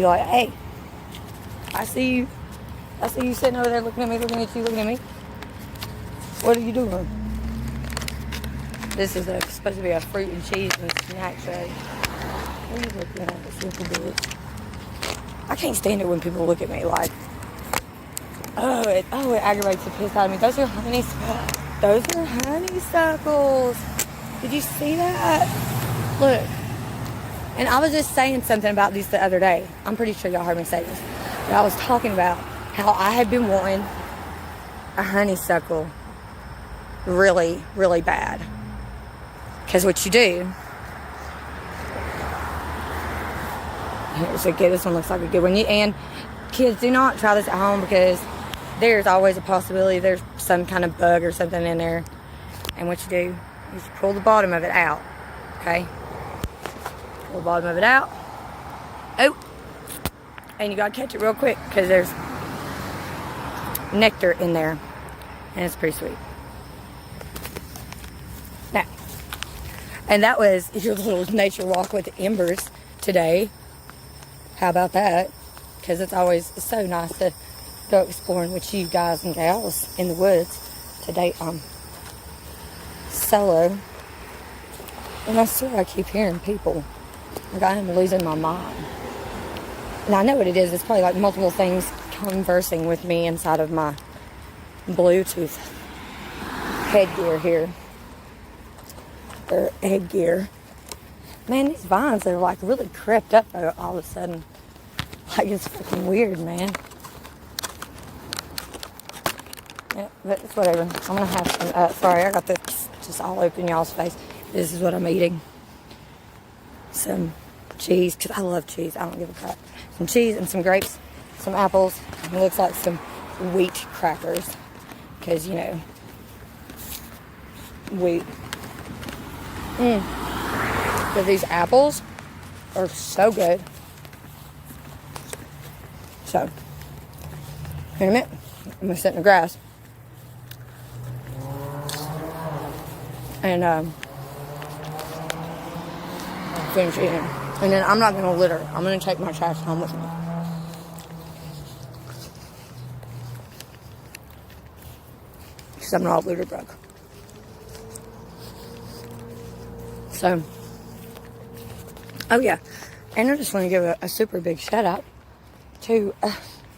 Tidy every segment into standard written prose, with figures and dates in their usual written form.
be like, hey, I see you. I see you sitting over there looking at me, looking at you, looking at me. What are you doing? This is supposed to be a fruit and cheese and snack tray. What are you looking at, this little bitch? I can't stand it when people look at me like, it aggravates the piss out of me. Those are honeysuckles. Did you see that? Look. And I was just saying something about these the other day. I'm pretty sure y'all heard me say this. But I was talking about how I had been wanting a honeysuckle really, really bad. Because what you do... Here's a good. This one looks like a good one. And kids, do not try this at home because there's always a possibility there's some kind of bug or something in there. And what you do is you pull the bottom of it out. Okay? Pull the bottom of it out. Oh! And you gotta catch it real quick because there's nectar in there. And it's pretty sweet. Now, and that was your little nature walk with Embers today. How about that? Because it's always so nice to go exploring with you guys and gals in the woods. Today I'm solo. And I swear I keep hearing people. Like I am losing my mind. And I know what it is. It's probably like multiple things conversing with me inside of my Bluetooth headgear here. Or headgear. Man, these vines are like really crept up all of a sudden. Like it's fucking weird, man. Yeah, but it's whatever. I'm gonna have some, sorry, I got this just all up in y'all's face. This is what I'm eating. Some cheese, because I love cheese. I don't give a crap. Some cheese and some grapes, some apples. And it looks like some wheat crackers. Because, you know, wheat. But these apples are so good. So, in a minute, I'm going to sit in the grass. And, finish eating. And then I'm not going to litter. I'm going to take my trash home with me. Because I'm not litter bug. So, oh yeah. And I just want to give a super big shout out to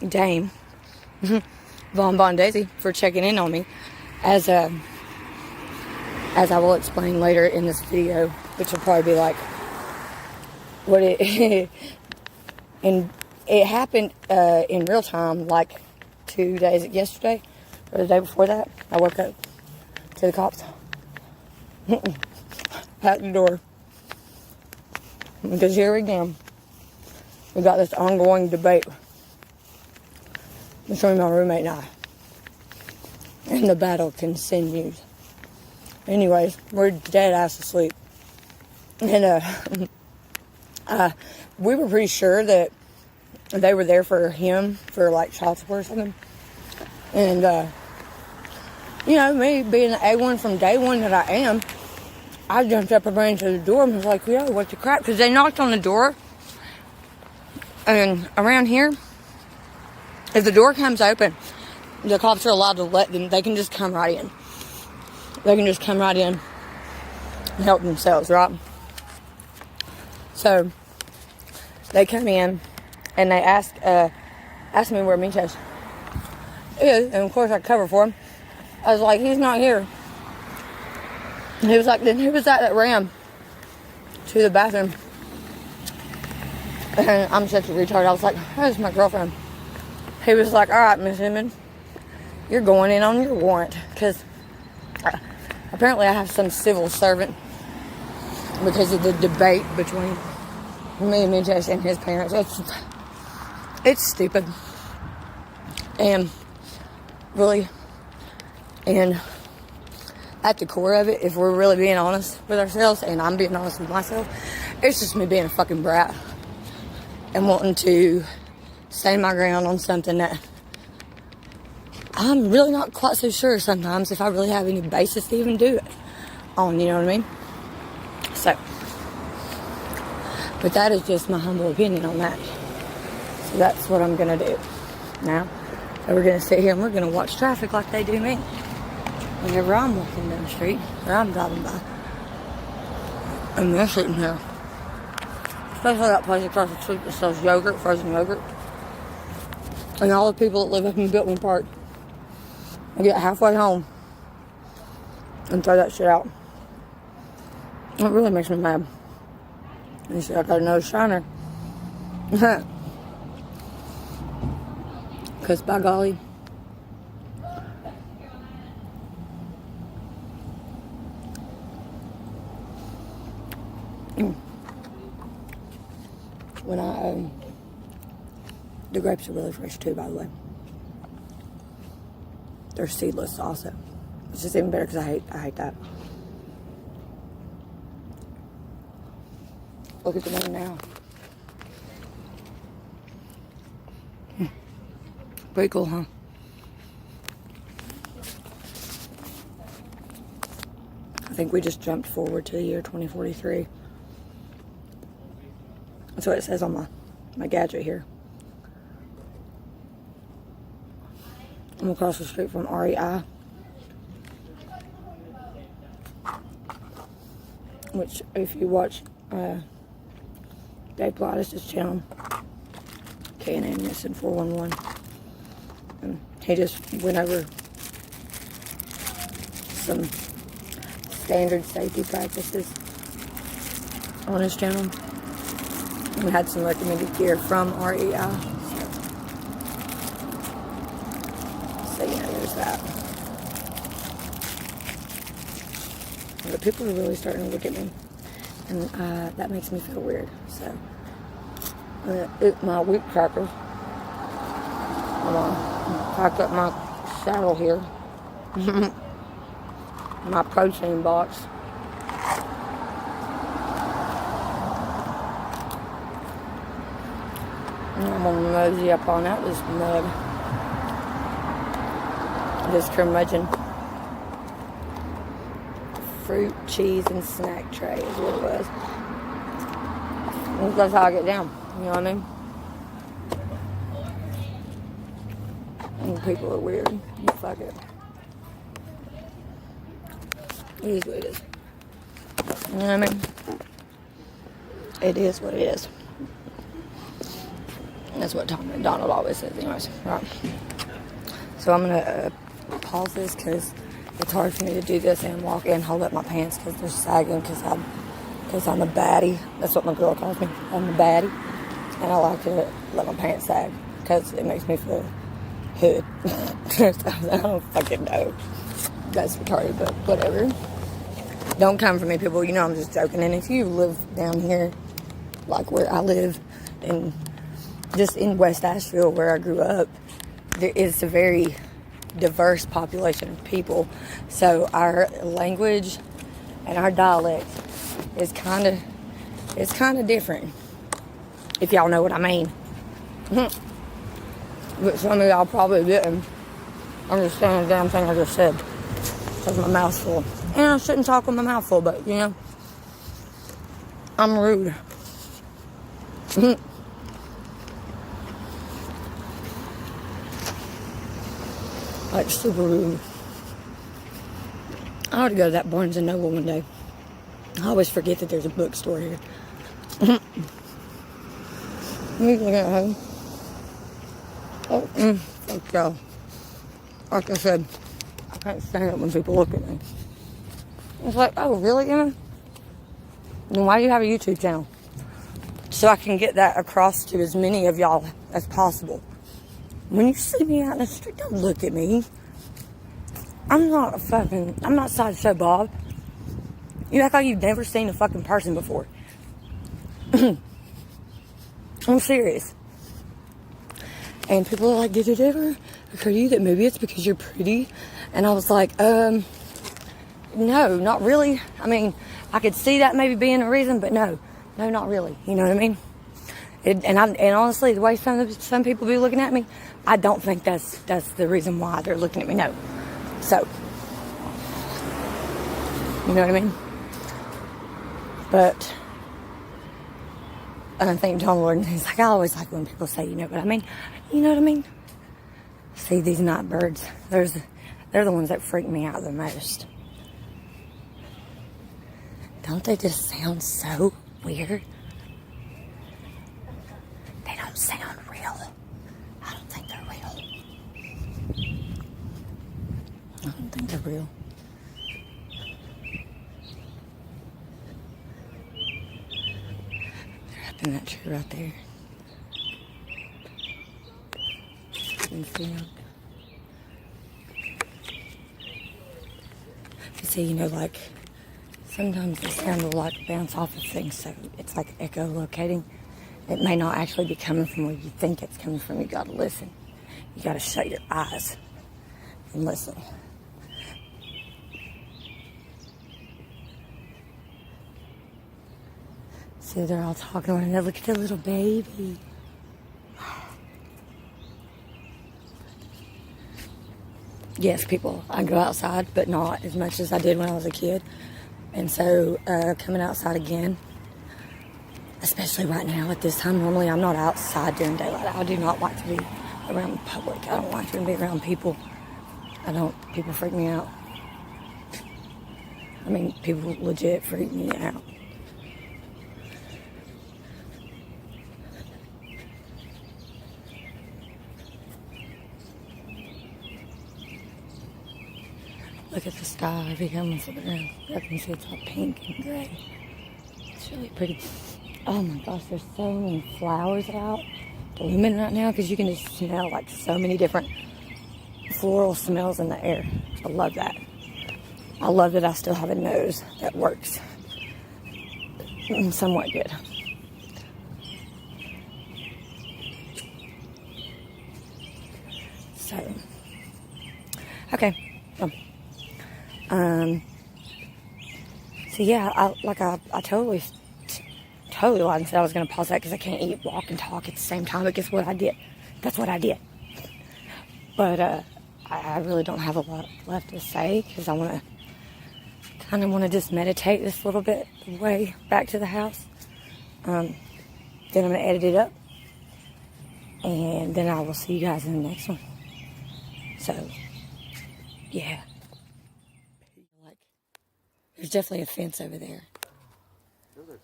Dame Von Bon Daisy for checking in on me. As I will explain later in this video, which will probably be like, what it and it happened in real time like 2 days yesterday or the day before that. I woke up to the cops at the door because here again we got this ongoing debate between my roommate and I, and the battle continues. Anyways, we're dead ass asleep, and we were pretty sure that they were there for him for like child support or something. And you know, me being the A1 from day one that I am, I jumped up and ran to the door and was like, yo, what the crap? Because they knocked on the door, and around here, if the door comes open, the cops are allowed to let them. They can just come right in. They can just come right in and help themselves, right? So, they come in, and they ask me where Minchas is, and of course I cover for him. I was like, he's not here. And he was like, then who was that ran to the bathroom? And I'm such a retard. I was like, that's my girlfriend. He was like, all right, Miss Embers, you're going in on your warrant, because apparently I have some civil servant because of the debate between me and Minchas and his parents. It's stupid. And really, and at the core of it, if we're really being honest with ourselves, and I'm being honest with myself, it's just me being a fucking brat and wanting to stand my ground on something that I'm really not quite so sure sometimes if I really have any basis to even do it on, you know what I mean? So, but that is just my humble opinion on that. So that's what I'm going to do now. So we're going to sit here and we're going to watch traffic like they do me. Whenever I'm walking down the street, or I'm driving by. And they're sitting here. Especially that place across the street that sells yogurt, frozen yogurt. And all the people that live up in Biltman Park. I get halfway home and throw that shit out. It really makes me mad. And see, I got another shiner. Because by golly, when the grapes are really fresh too, by the way. They're seedless also, which is even better because I hate that. Look at the one now. Pretty cool, huh? I think we just jumped forward to the year 2043. That's what it says on my gadget here. I'm across the street from REI. Which, if you watch Dave Pilates' channel, K&N Missing 411, and he just went over some standard safety practices on his channel. We had some recommended gear from REI. So yeah, there's that. But people are really starting to look at me, and that makes me feel weird. So I'm gonna eat my wheat crackers. I'm gonna pack up my saddle here. My protein box. And I'm gonna mosey up on out this mug. This curmudgeon. Fruit, cheese, and snack tray is what it was. That's how I get down. You know what I mean? And people are weird. Fuck it. It is what it is. You know what I mean? It is what it is. That's what Tom McDonald always says anyways. Right. So I'm going to pause this because it's hard for me to do this and walk and hold up my pants because they're sagging because I'm a baddie. That's what my girl calls me. I'm a baddie. And I like to let my pants sag because it makes me feel hood. I don't fucking know. That's retarded, but whatever. Don't come for me, people. You know I'm just joking. And if you live down here, like where I live, and just in West Asheville where I grew up, there is a very diverse population of people. So our language and our dialect is kind of different, if y'all know what I mean. But some of y'all probably didn't understand the damn thing I just said because my mouth's full. And I shouldn't talk with my mouth full, but you know, I'm rude. Like super rude. I ought to go to that Barnes & Noble one day. I always forget that there's a bookstore here. Let me get home. Oh, fuck y'all. Like I said, I can't stand it when people look at me. It's like, oh, really, Emma? Then why do you have a YouTube channel? So I can get that across to as many of y'all as possible. When you see me out in the street, don't look at me. I'm not Sideshow Bob. You act like you've never seen a fucking person before. I'm serious. And people are like, did it ever occur to you that maybe it's because you're pretty? And I was like, no, not really. I mean, I could see that maybe being a reason, but no, not really. You know what I mean? And honestly, the way some people be looking at me, I don't think that's the reason why they're looking at me. No. So, you know what I mean? But And I think John Warden, he's like, I always like when people say, you know what I mean? You know what I mean? See, these night birds, they're the ones that freak me out the most. Don't they just sound so weird? They don't sound real. I don't think they're real. I don't think they're real. They're up in that tree right there. You can see them. You see, you know, like, sometimes the sound will like bounce off of things, so it's like echolocating. It may not actually be coming from where you think it's coming from. You gotta listen. You gotta shut your eyes and listen. See, they're all talking to one another. Look at the little baby. Yes, people, I go outside, but not as much as I did when I was a kid. And so, coming outside again, especially right now at this time, normally I'm not outside during daylight. I do not like to be around the public. I don't like to be around people. People freak me out. I mean, people legit freak me out. Look at the sky every time I sit around. I can see it's all pink and gray. It's really pretty. Oh my gosh, there's so many flowers out blooming right now because you can just smell like so many different floral smells in the air. I love that. I love that I still have a nose that works somewhat good. So, okay. So yeah, I totally lied and said I was going to pause that because I can't eat, walk, and talk at the same time. But guess what I did? That's what I did. But I really don't have a lot left to say because I kind of want to just meditate this little bit way back to the house. Then I'm going to edit it up, and then I will see you guys in the next one. So, yeah. There's definitely a fence over there. That's a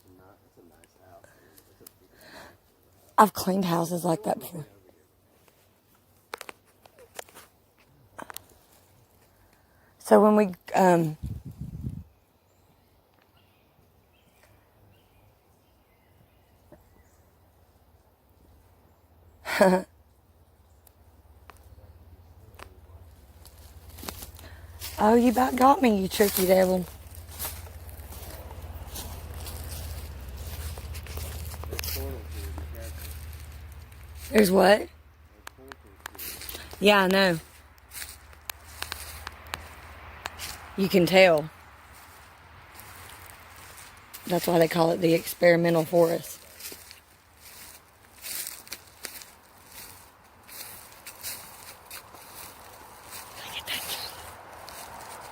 nice house. I've cleaned houses like that before. So when we oh, you about got me, you tricky devil. There's what? Yeah, I know. You can tell. That's why they call it the experimental forest. Look at that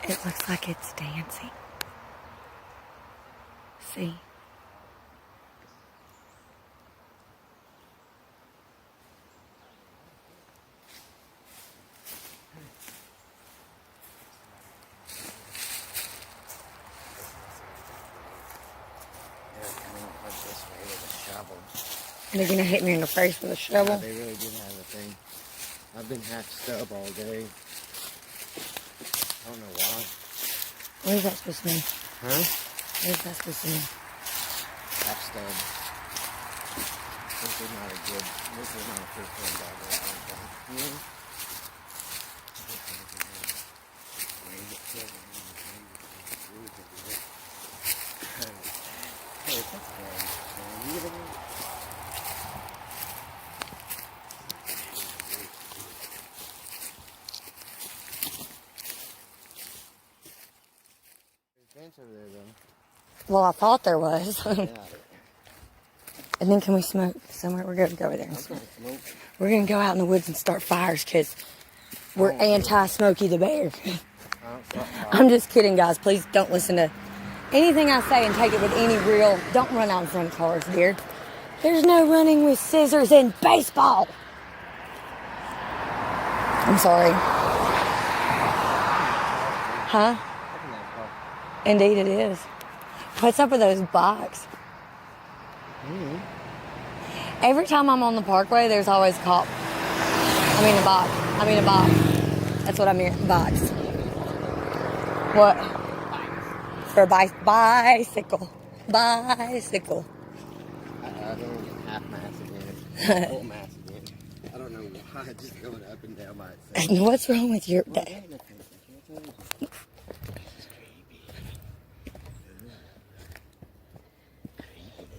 tree. It looks like it's dancing. See? They're gonna hit me in the face with a shovel. Yeah, they really did have a thing. I've been half stub all day. I don't know why. What is that supposed to mean? Huh? What is that supposed to mean? Half stub. This is not a first one dog in a long time. You know? Hey, that's good. You get it? Over there, though. Well, I thought there was. Yeah. And then can we smoke somewhere? We're going to go over there and smoke. We're going to go out in the woods and start fires because we're anti-Smokey the Bear. I'm just kidding, guys. Please don't listen to anything I say and take it with any real... Don't run out in front of cars, dear. There's no running with scissors in baseball. I'm sorry. Huh? Indeed it is. What's up with those bikes? Every time I'm on the parkway, there's always a cop. I mean a bike. That's what I meant, bikes. What? For a bicycle. Bicycle. I don't get half mass again. Full mass again. I don't know why. It's just going up and down by itself. What's wrong with your day? It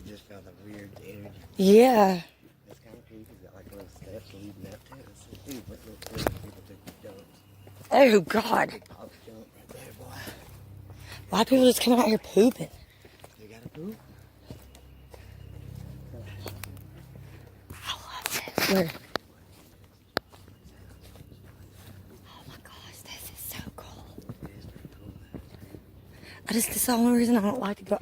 just felt a weird energy. Yeah. It's kind of creepy. It's got like little steps leading up to it. It's so deep, but people take the jumps. Oh, God. Big pop jump right there, boy. Why people just come out here pooping? They gotta poop. I love this. Where? Oh my gosh, this is so cool. It is pretty cool. This is the only reason I don't like to go.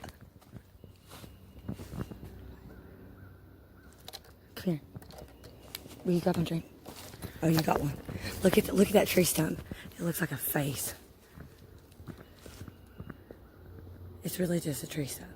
Come here. Will you grab my drink? Oh, you got one. Look at that tree stump. It looks like a face. It's really just a tree stump.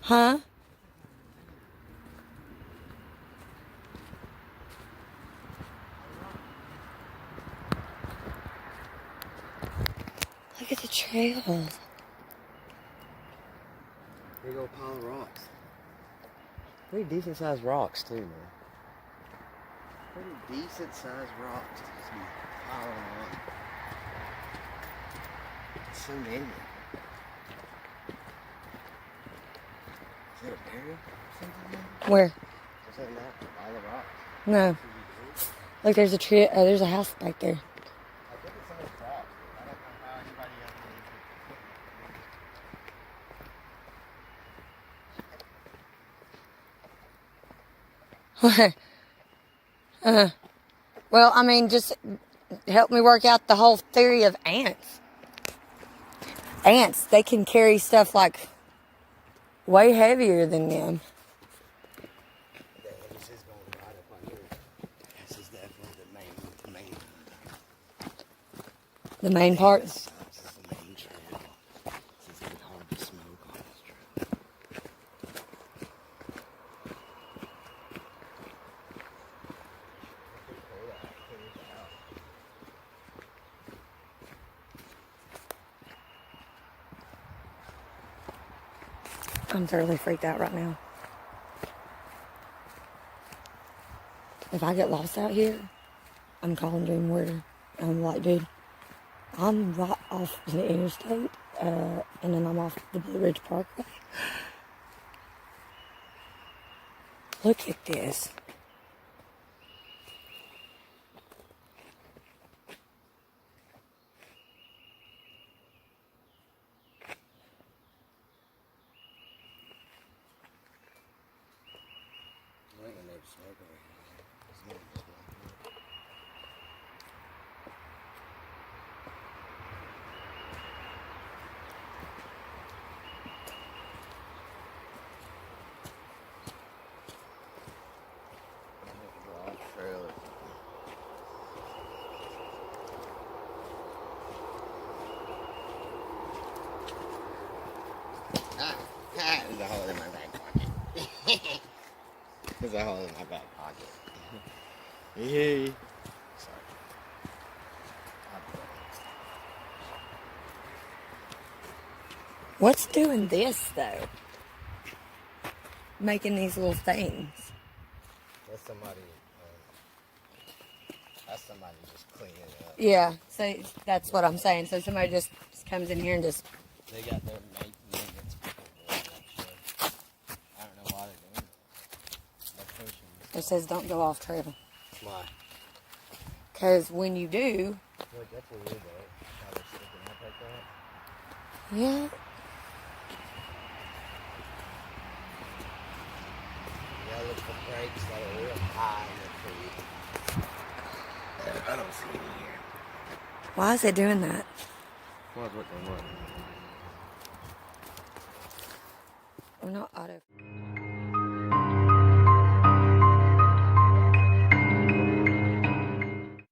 Huh? Look at the trails. Big old pile of rocks. Pretty decent sized rocks too, man. Pretty decent sized rocks to just be piling on. So many. Is that a burial or something? Where? Is that not a pile of rocks? No. Look, there's a tree. There's a house back there. I think it's on the cross. I don't know how anybody else Well, I mean, just help me work out the whole theory of ants. Ants, they can carry stuff like way heavier than them. Yeah, this is going right up on here. This is definitely The main part. This is the main trail. It's getting hard to smoke on this trail. I'm thoroughly freaked out right now. If I get lost out here, I'm calling Dream Warrior. I'm like, dude, I'm right off the interstate, and then I'm off the Blue Ridge Parkway. Look at this. I ain't gonna never smoke over here. It's not just one. Trail. There's a hole in my back pocket. There's a hole in my back pocket. Hey. Sorry. What's doing this, though? Making these little things. That's somebody just cleaning it up. Yeah, so that's what I'm saying. So somebody just comes in here and just... They got their maintenance people doing that shit. I don't know why they're doing it. They're pushing. It says don't go off trail. Why? Because when you do, Look, that's weird though. How they're sticking up like that. yeah, You gotta look for breaks that are real high in the tree. I don't see any here. why is it doing that? What? I'm not auto.